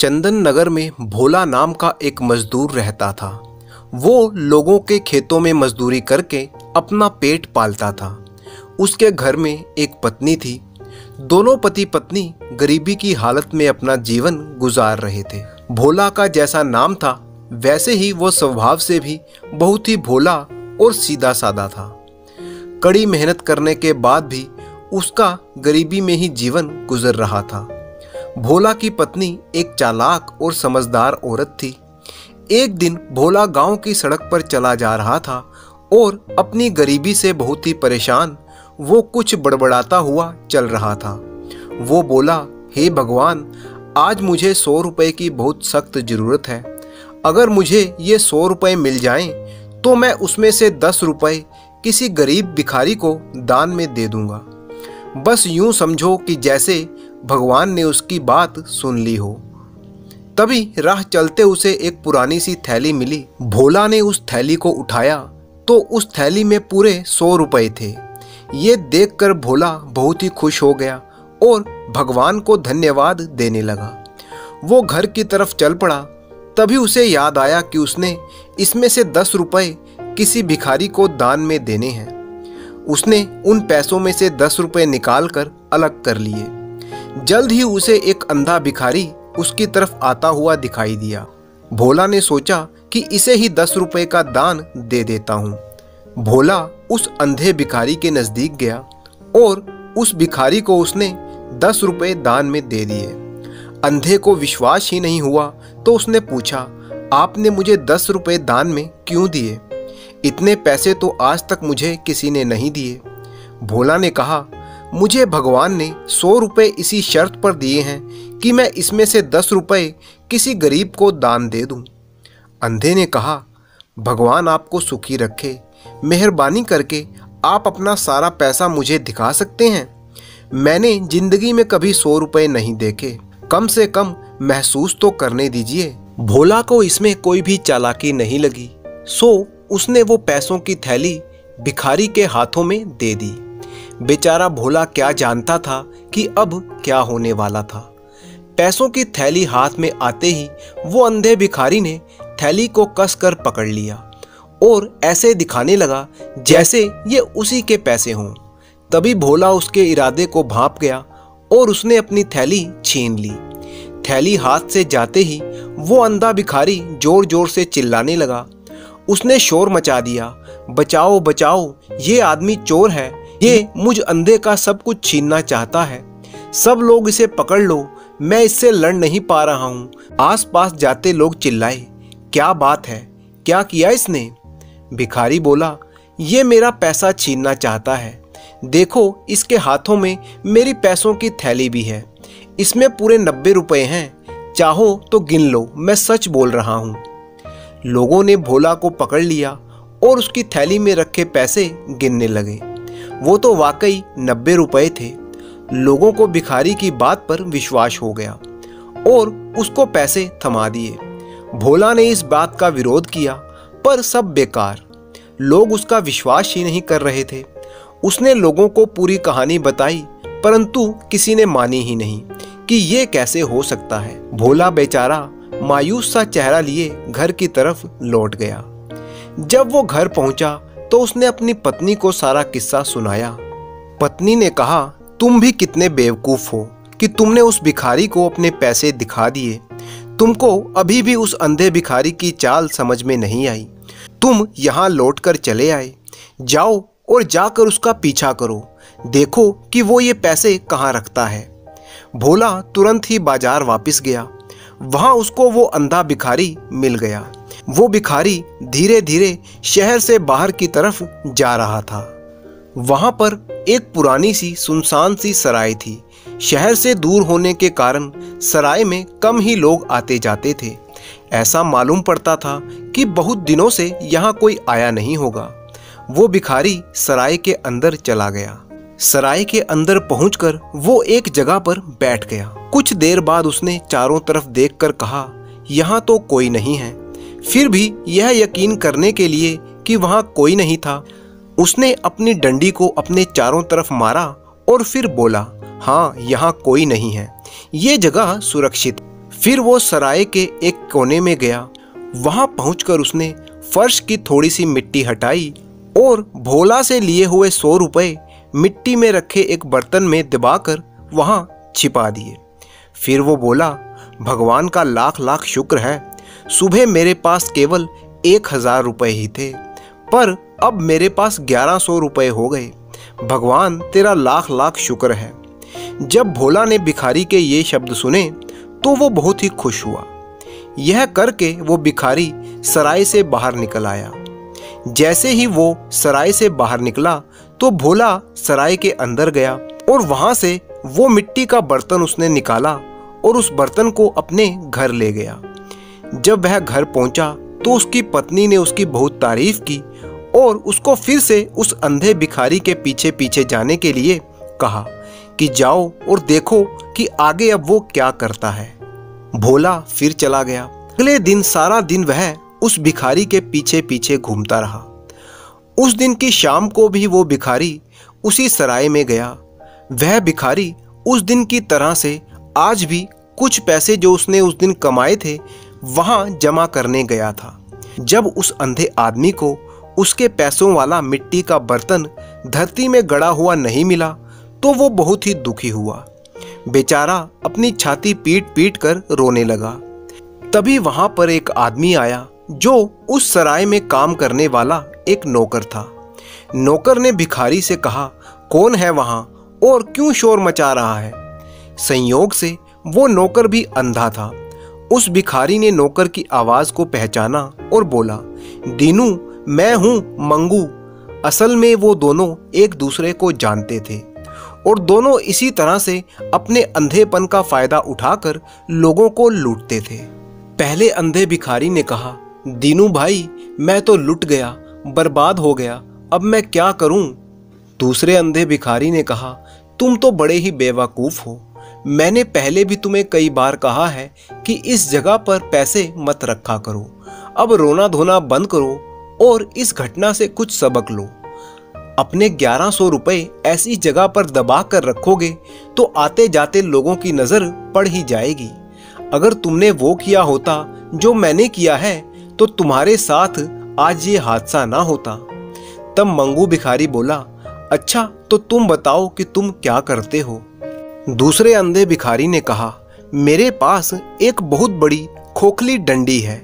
चंदन नगर में भोला नाम का एक मजदूर रहता था। वो लोगों के खेतों में मजदूरी करके अपना पेट पालता था। उसके घर में एक पत्नी थी। दोनों पति पत्नी गरीबी की हालत में अपना जीवन गुजार रहे थे। भोला का जैसा नाम था वैसे ही वो स्वभाव से भी बहुत ही भोला और सीधा साधा था। कड़ी मेहनत करने के बाद भी उसका गरीबी में ही जीवन गुजर रहा था। भोला की पत्नी एक चालाक और समझदार औरत थी। एक दिन भोला गांव की सड़क पर चला जा रहा था और अपनी गरीबी से बहुत ही परेशान वो कुछ बड़बड़ाता हुआ चल रहा था। वो बोला, हे भगवान, आज मुझे 100 रुपए की बहुत सख्त ज़रूरत है। अगर मुझे ये 100 रुपए मिल जाएं तो मैं उसमें से 10 रुपए किसी गरीब भिखारी को दान में दे दूंगा। बस यूं समझो कि जैसे भगवान ने उसकी बात सुन ली हो। तभी राह चलते उसे एक पुरानी सी थैली मिली। भोला ने उस थैली को उठाया तो उस थैली में पूरे 100 रुपए थे। ये देखकर भोला बहुत ही खुश हो गया और भगवान को धन्यवाद देने लगा। वो घर की तरफ चल पड़ा। तभी उसे याद आया कि उसने इसमें से 10 रुपए किसी भिखारी को दान में देने हैं। उसने उन पैसों में से 10 रुपए निकालकर अलग कर लिए। जल्द ही उसे एक अंधा भिखारी उसकी तरफ आता हुआ दिखाई दिया। भोला ने सोचा कि इसे ही 10 रुपए का दान दे देता हूँ। भोला उस अंधे भिखारी के नजदीक गया और उस भिखारी को उसने 10 रुपए दान में दे दिए। अंधे को विश्वास ही नहीं हुआ तो उसने पूछा, आपने मुझे 10 रुपए दान में क्यों दिए? इतने पैसे तो आज तक मुझे किसी ने नहीं दिए। भोला ने कहा, मुझे भगवान ने 100 रुपए इसी शर्त पर दिए हैं कि मैं इसमें से 10 रुपए किसी गरीब को दान दे दूं। अंधे ने कहा, भगवान आपको सुखी रखे। मेहरबानी करके आप अपना सारा पैसा मुझे दिखा सकते हैं? मैंने जिंदगी में कभी 100 रुपए नहीं देखे। कम से कम महसूस तो करने दीजिए। भोला को इसमें कोई भी चालाकी नहीं लगी, सो उसने वो पैसों की थैली भिखारी के हाथों में दे दी। बेचारा भोला क्या जानता था कि अब क्या होने वाला था। पैसों की थैली हाथ में आते ही वो अंधे भिखारी ने थैली को कसकर पकड़ लिया और ऐसे दिखाने लगा जैसे ये उसी के पैसे हों। तभी भोला उसके इरादे को भांप गया और उसने अपनी थैली छीन ली। थैली हाथ से जाते ही वो अंधा भिखारी जोर जोर से चिल्लाने लगा। उसने शोर मचा दिया, बचाओ बचाओ, ये आदमी चोर है। ये मुझ अंधे का सब कुछ छीनना चाहता है। सब लोग इसे पकड़ लो, मैं इससे लड़ नहीं पा रहा हूँ। आसपास जाते लोग चिल्लाए, क्या बात है, क्या किया इसने? भिखारी बोला, ये मेरा पैसा छीनना चाहता है। देखो, इसके हाथों में मेरी पैसों की थैली भी है। इसमें पूरे 90 रुपए हैं। चाहो तो गिन लो, मैं सच बोल रहा हूँ। लोगों ने भोला को पकड़ लिया और उसकी थैली में रखे पैसे गिनने लगे। वो तो वाकई 90 रुपए थे। लोगों को भिखारी की बात पर विश्वास हो गया और उसको पैसे थमा दिए। भोला ने इस बात का विरोध किया पर सब बेकार। लोग उसका विश्वास ही नहीं कर रहे थे। उसने लोगों को पूरी कहानी बताई परंतु किसी ने मानी ही नहीं कि ये कैसे हो सकता है। भोला बेचारा मायूस सा चेहरा लिए घर की तरफ लौट गया। जब वो घर पहुंचा तो उसने अपनी पत्नी को सारा किस्सा सुनाया। पत्नी ने कहा, तुम भी कितने बेवकूफ हो कि तुमने उस भिखारी को अपने पैसे दिखा दिए। तुमको अभी भी उस अंधे भिखारी की चाल समझ में नहीं आई। तुम यहाँ लौटकर चले आए। जाओ और जाकर उसका पीछा करो, देखो कि वो ये पैसे कहाँ रखता है। भोला तुरंत ही बाजार वापस गया। वहाँ उसको वो अंधा भिखारी मिल गया। वो भिखारी धीरे धीरे शहर से बाहर की तरफ जा रहा था। वहाँ पर एक पुरानी सी सुनसान सी सराय थी। शहर से दूर होने के कारण सराय में कम ही लोग आते जाते थे। ऐसा मालूम पड़ता था कि बहुत दिनों से यहाँ कोई आया नहीं होगा। वो भिखारी सराय के अंदर चला गया। सराय के अंदर पहुंचकर वो एक जगह पर बैठ गया। कुछ देर बाद उसने चारों तरफ देखकर कहा, यहाँ तो कोई नहीं है। फिर भी यह यकीन करने के लिए कि वहाँ कोई नहीं था, उसने अपनी डंडी को अपने चारों तरफ मारा और फिर बोला, हाँ, यहाँ कोई नहीं है, ये जगह सुरक्षित। फिर वो सराय के एक कोने में गया। वहां पहुंचकर उसने फर्श की थोड़ी सी मिट्टी हटाई और भोला से लिए हुए 100 रुपए मिट्टी में रखे एक बर्तन में दबाकर वहां छिपा दिए। फिर वो बोला, भगवान का लाख लाख शुक्र है, सुबह मेरे पास केवल 1000 रुपए ही थे, पर अब मेरे पास 1100 रुपए हो गए। भगवान तेरा लाख लाख शुक्र है। जब भोला ने भिखारी के ये शब्द सुने तो वो बहुत ही खुश हुआ। यह करके वो भिखारी सराय से बाहर निकल आया। जैसे ही वो सराय से बाहर निकला तो भोला सराय के अंदर गया और वहां से वो मिट्टी का बर्तन उसने निकाला और उस बर्तन को अपने घर ले गया। जब वह घर पहुंचा तो उसकी पत्नी ने उसकी बहुत तारीफ की और उसको फिर से उस अंधे भिखारी के पीछे पीछे जाने के लिए कहा कि जाओ और देखो कि आगे अब वो क्या करता है। भोला फिर चला गया। अगले दिन सारा दिन वह उस भिखारी के पीछे पीछे घूमता रहा। उस दिन की शाम को भी वो भिखारी उसी सराय में गया। वह भिखारी उस दिन की तरह से आज भी कुछ पैसे जो उसने उस दिन कमाए थे वहां जमा करने गया था। जब उस अंधे आदमी को उसके पैसों वाला मिट्टी का बर्तन धरती में गड़ा हुआ नहीं मिला तो वो बहुत ही दुखी हुआ। बेचारा अपनी छाती पीट पीट कर रोने लगा। तभी वहां पर एक आदमी आया जो उस सराय में काम करने वाला एक नौकर था। नौकर ने भिखारी से कहा, कौन है वहां और क्यों शोर मचा रहा है? संयोग से वो नौकर भी अंधा था। उस भिखारी ने नौकर की आवाज को पहचाना और बोला, दीनू, मैं हूं मंगू। असल में वो दोनों एक दूसरे को जानते थे और दोनों इसी तरह से अपने अंधेपन का फायदा उठाकर लोगों को लूटते थे। पहले अंधे भिखारी ने कहा, दीनू भाई, मैं तो लुट गया, बर्बाद हो गया, अब मैं क्या करूं? दूसरे अंधे भिखारी ने कहा, तुम तो बड़े ही बेवकूफ हो। मैंने पहले भी तुम्हें कई बार कहा है कि इस जगह पर पैसे मत रखा करो। अब रोना धोना बंद करो और इस घटना से कुछ सबक लो। अपने 1100 रुपए ऐसी जगह पर दबा कर रखोगे तो आते जाते लोगों की नजर पड़ ही जाएगी। अगर तुमने वो किया होता जो मैंने किया है तो तुम्हारे साथ आज ये हादसा ना होता। तब मंगू भिखारी बोला, अच्छा तो तुम बताओ कि तुम क्या करते हो? दूसरे अंधे भिखारी ने कहा, मेरे पास एक बहुत बड़ी खोखली डंडी है।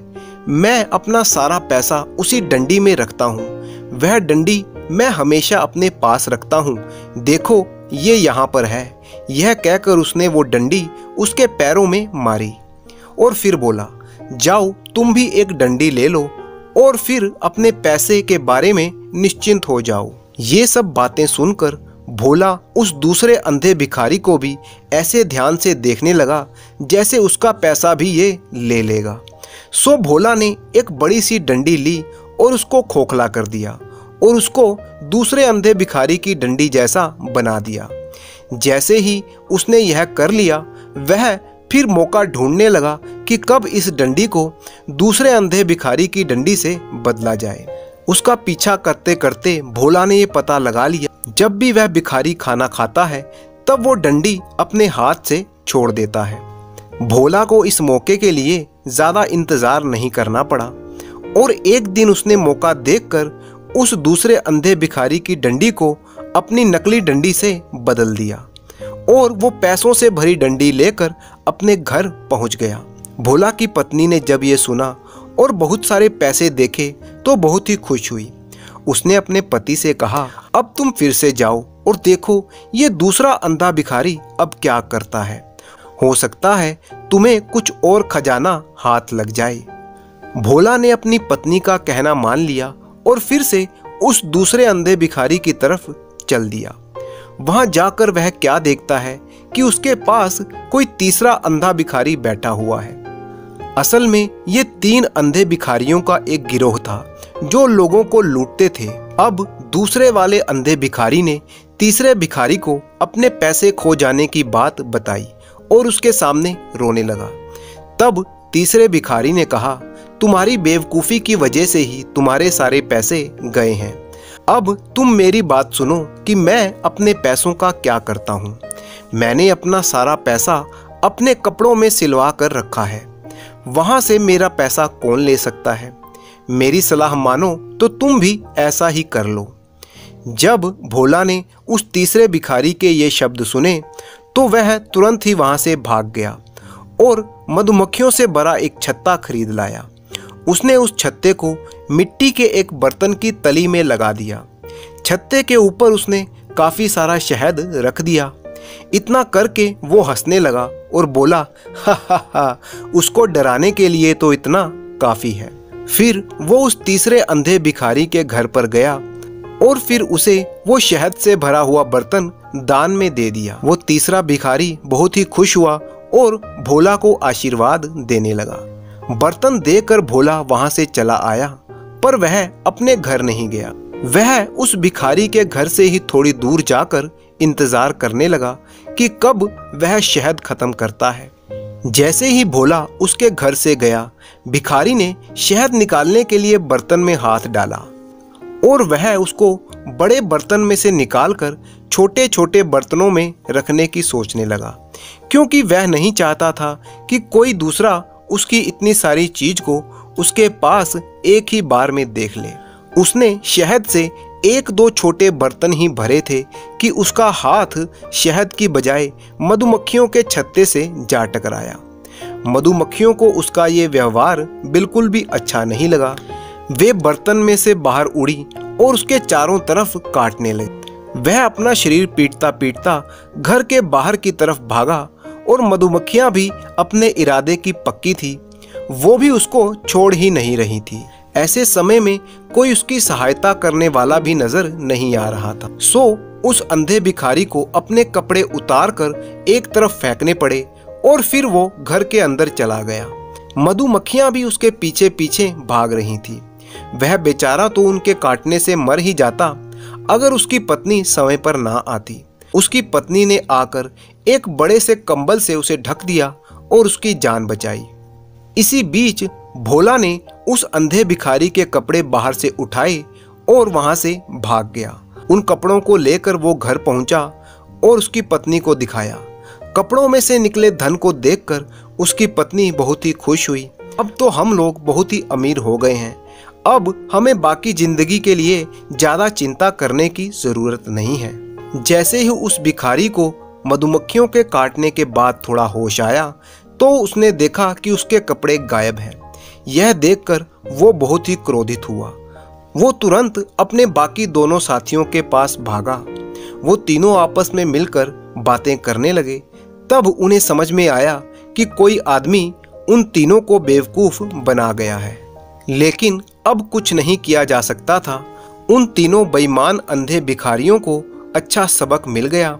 मैं अपना सारा पैसा उसी डंडी में रखता हूँ। वह डंडी मैं हमेशा अपने पास रखता हूँ। देखो ये यहाँ पर है। यह कहकर उसने वो डंडी उसके पैरों में मारी और फिर बोला, जाओ तुम भी एक डंडी ले लो और फिर अपने पैसे के बारे में निश्चिंत हो जाओ। ये सब बातें सुनकर भोला उस दूसरे अंधे भिखारी को भी ऐसे ध्यान से देखने लगा जैसे उसका पैसा भी ये ले लेगा। सो भोला ने एक बड़ी सी डंडी ली और उसको खोखला कर दिया और उसको दूसरे अंधे भिखारी की डंडी जैसा बना दिया। जैसे ही उसने यह कर लिया, वह फिर मौका ढूंढने लगा कि कब इस डंडी को दूसरे अंधे भिखारी की डंडी से बदला जाए। उसका पीछा करते करते भोला ने ये पता लगा लिया, जब भी वह भिखारी खाना खाता है तब वो डंडी अपने हाथ से छोड़ देता है। भोला को इस मौके के लिए ज्यादा इंतजार नहीं करना पड़ा और एक दिन उसने मौका देखकर उस दूसरे अंधे भिखारी की डंडी को अपनी नकली डंडी से बदल दिया और वो पैसों से भरी डंडी लेकर अपने घर पहुंच गया। भोला की पत्नी ने जब ये सुना और बहुत सारे पैसे देखे तो बहुत ही खुश हुई। उसने अपने पति से कहा, अब तुम फिर से जाओ और देखो ये दूसरा अंधा भिखारी अब क्या करता है। हो सकता है तुम्हें कुछ और खजाना हाथ लग जाए। भोला ने अपनी पत्नी का कहना मान लिया और फिर से उस दूसरे अंधे भिखारी की तरफ चल दिया। वहां जाकर वह क्या देखता है कि उसके पास कोई तीसरा अंधा भिखारी बैठा हुआ है। असल में ये 3 अंधे भिखारियों का एक गिरोह था जो लोगों को लूटते थे। अब दूसरे वाले अंधे भिखारी ने तीसरे भिखारी को अपने पैसे खो जाने की बात बताई और उसके सामने रोने लगा। तब तीसरे भिखारी ने कहा, तुम्हारी बेवकूफ़ी की वजह से ही तुम्हारे सारे पैसे गए हैं। अब तुम मेरी बात सुनो कि मैं अपने पैसों का क्या करता हूँ। मैंने अपना सारा पैसा अपने कपड़ों में सिलवा कर रखा है, वहां से मेरा पैसा कौन ले सकता है। मेरी सलाह मानो तो तुम भी ऐसा ही कर लो। जब भोला ने उस तीसरे भिखारी के ये शब्द सुने तो वह तुरंत ही वहां से भाग गया और मधुमक्खियों से भरा एक छत्ता खरीद लाया। उसने उस छत्ते को मिट्टी के एक बर्तन की तली में लगा दिया। छत्ते के ऊपर उसने काफी सारा शहद रख दिया। इतना करके वो हंसने लगा और बोला, हा हा हा, उसको डराने के लिए तो इतना काफी है। फिर वो उस तीसरे अंधे भिखारी के घर पर गया और फिर उसे वो शहद से भरा हुआ बर्तन दान में दे दिया। वो तीसरा भिखारी बहुत ही खुश हुआ और भोला को आशीर्वाद देने लगा। बर्तन देकर भोला वहां से चला आया, पर वह अपने घर नहीं गया। वह उस भिखारी के घर से ही थोड़ी दूर जाकर इंतजार करने लगा कि कब वह शहद खत्म करता है। जैसे ही भोला उसके घर से गया, भिखारी ने शहद निकालने के लिए बर्तन में हाथ डाला और वह उसको बड़े बर्तन में से निकालकर छोटे छोटे बर्तनों में रखने की सोचने लगा, क्योंकि वह नहीं चाहता था कि कोई दूसरा उसकी इतनी सारी चीज को उसके पास एक ही बार में देख ले। उसने शहद से एक दो छोटे बर्तन ही भरे थे कि उसका हाथ शहद की बजाय मधुमक्खियों के छत्ते से जा टकराया। मधुमक्खियों को उसका ये व्यवहार बिल्कुल भी अच्छा नहीं लगा। वे बर्तन में से बाहर उड़ी और उसके चारों तरफ काटने लगी। वह अपना शरीर पीटता पीटता घर के बाहर की तरफ भागा और मधुमक्खियां भी अपने इरादे की पक्की थी, वो भी उसको छोड़ ही नहीं रही थी। ऐसे समय में कोई उसकी सहायता करने वाला भी नजर नहीं आ रहा था। सो उस अंधे भिखारी को अपने कपड़े उतार कर एक तरफ फेंकने पड़े और फिर वो घर के अंदर चला गया। मधुमक्खियां भी उसके पीछे पीछे भाग रही थी। वह बेचारा तो उनके काटने से मर ही जाता अगर उसकी पत्नी समय पर ना आती। उसकी पत्नी ने आकर एक बड़े से कंबल से उसे ढक दिया और उसकी जान बचाई। इसी बीच भोला ने उस अंधे भिखारी के कपड़े बाहर से उठाए और वहां से भाग गया। उन कपड़ों को लेकर वो घर पहुंचा और उसकी पत्नी को दिखाया। कपड़ों में से निकले धन को देखकर उसकी पत्नी बहुत ही खुश हुई। अब तो हम लोग बहुत ही अमीर हो गए हैं, अब हमें बाकी जिंदगी के लिए ज्यादा चिंता करने की जरूरत नहीं है। जैसे ही उस भिखारी को मधुमक्खियों के काटने के बाद थोड़ा होश आया तो उसने देखा कि उसके कपड़े गायब हैं। यह देखकर वो बहुत ही क्रोधित हुआ। वो तुरंत अपने बाकी दोनों साथियों के पास भागा। वो तीनों आपस में मिलकर बातें करने लगे। तब उन्हें समझ में आया कि कोई आदमी उन तीनों को बेवकूफ बना गया है, लेकिन अब कुछ नहीं किया जा सकता था। उन तीनों बेईमान अंधे भिखारियों को अच्छा सबक मिल गया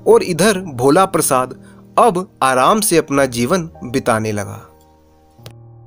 और इधर भोला प्रसाद अब आराम से अपना जीवन बिताने लगा।